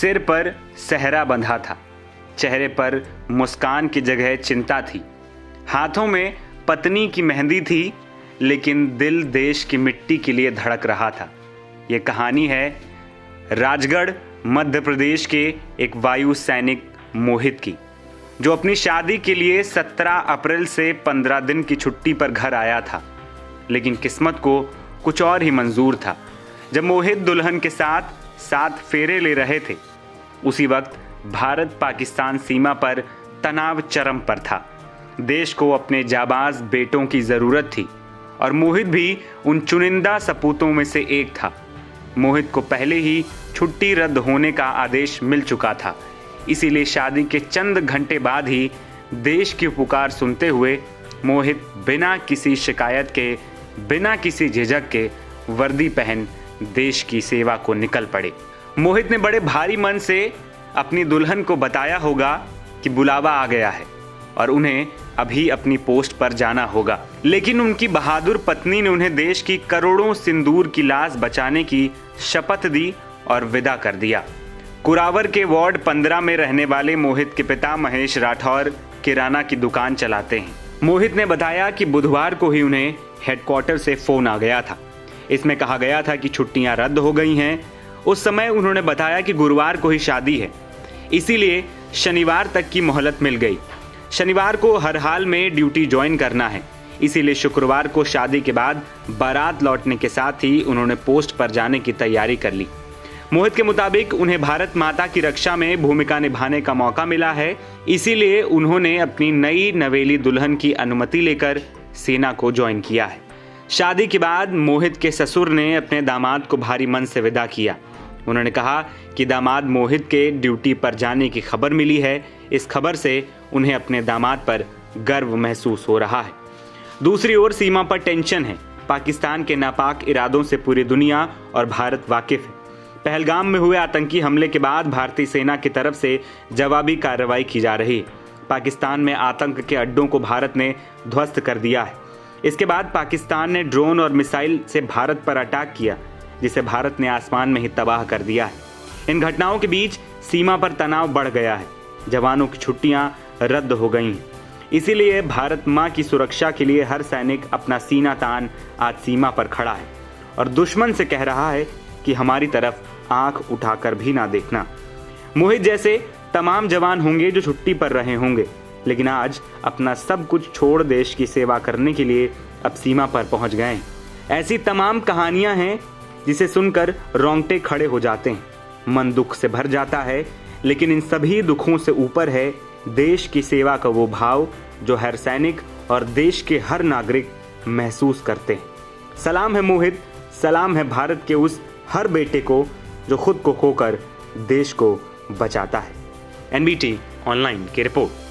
सिर पर सहरा बंधा था, चेहरे पर मुस्कान की जगह चिंता थी, हाथों में पत्नी की मेहंदी थी, लेकिन दिल देश की मिट्टी के लिए धड़क रहा था। ये कहानी है राजगढ़ मध्य प्रदेश के एक वायु सैनिक मोहित की, जो अपनी शादी के लिए 17 अप्रैल से 15 दिन की छुट्टी पर घर आया था। लेकिन किस्मत को कुछ और ही मंजूर था। जब मोहित दुल्हन के साथ 7 फेरे ले रहे थे, उसी वक्त भारत पाकिस्तान सीमा पर तनाव चरम पर था। देश को अपने जाबाज बेटों की ज़रूरत थी और मोहित भी उन चुनिंदा सपूतों में से एक था। मोहित को पहले ही छुट्टी रद्द होने का आदेश मिल चुका था, इसीलिए शादी के चंद घंटे बाद ही देश की पुकार सुनते हुए मोहित बिना किसी शिकायत के, बिना किसी झिझक के वर्दी पहन देश की सेवा को निकल पड़े। मोहित ने बड़े भारी मन से अपनी दुल्हन को बताया होगा कि बुलावा आ गया है और उन्हें अभी अपनी पोस्ट पर जाना होगा, लेकिन उनकी बहादुर पत्नी ने उन्हें देश की करोड़ों सिंदूर की लाश बचाने की शपथ दी और विदा कर दिया। कुरावर के वार्ड 15 में रहने वाले मोहित के पिता महेश राठौर किराना की दुकान चलाते हैं। मोहित ने बताया कि बुधवार को ही उन्हें हेडक्वार्टर से फोन आ गया था। इसमें कहा गया था कि छुट्टियां रद्द हो गई हैं। उस समय उन्होंने बताया कि गुरुवार को ही शादी है, इसीलिए शनिवार तक की मोहलत मिल गई। शनिवार को हर हाल में ड्यूटी ज्वाइन करना है, इसीलिए शुक्रवार को शादी के बाद बारात लौटने के साथ ही उन्होंने पोस्ट पर जाने की तैयारी कर ली। मोहित के मुताबिक उन्हें भारत माता की रक्षा में भूमिका निभाने का मौका मिला है, इसीलिए उन्होंने अपनी नई नवेली दुल्हन की अनुमति लेकर सेना को ज्वाइन किया है। शादी के बाद मोहित के ससुर ने अपने दामाद को भारी मन से विदा किया। उन्होंने कहा कि दामाद मोहित के ड्यूटी पर जाने की खबर मिली है। इस खबर से उन्हें अपने दामाद पर गर्व महसूस हो रहा है। दूसरी ओर सीमा पर टेंशन है। पाकिस्तान के नापाक इरादों से पूरी दुनिया और भारत वाकिफ है। पहलगाम में हुए आतंकी हमले के बाद भारतीय सेना की तरफ से जवाबी कार्रवाई की जा रही है। पाकिस्तान में आतंक के अड्डों को भारत ने ध्वस्त कर दिया है। इसके बाद पाकिस्तान ने ड्रोन और मिसाइल से भारत पर अटैक किया, जिसे भारत ने आसमान में ही तबाह कर दिया है। इन घटनाओं के बीच सीमा पर तनाव बढ़ गया है। जवानों की छुट्टियां रद्द हो गई हैं। इसीलिए भारत माँ की सुरक्षा के लिए हर सैनिक अपना सीना तान आज सीमा पर खड़ा है और दुश्मन से कह रहा है कि हमारी तरफ आंख उठाकर भी ना देखना। मोहित जैसे तमाम जवान होंगे जो छुट्टी पर रहे होंगे, लेकिन आज अपना सब कुछ छोड़ देश की सेवा करने के लिए अब सीमा पर पहुंच गए हैं। ऐसी तमाम कहानियां हैं जिसे सुनकर रोंगटे खड़े हो जाते हैं, मन दुख से भर जाता है। लेकिन इन सभी दुखों से ऊपर है देश की सेवा का वो भाव जो हर सैनिक और देश के हर नागरिक महसूस करते हैं। सलाम है मोहित, सलाम है भारत के उस हर बेटे को जो खुद को खोकर देश को बचाता है। एनबीटी ऑनलाइन की रिपोर्ट।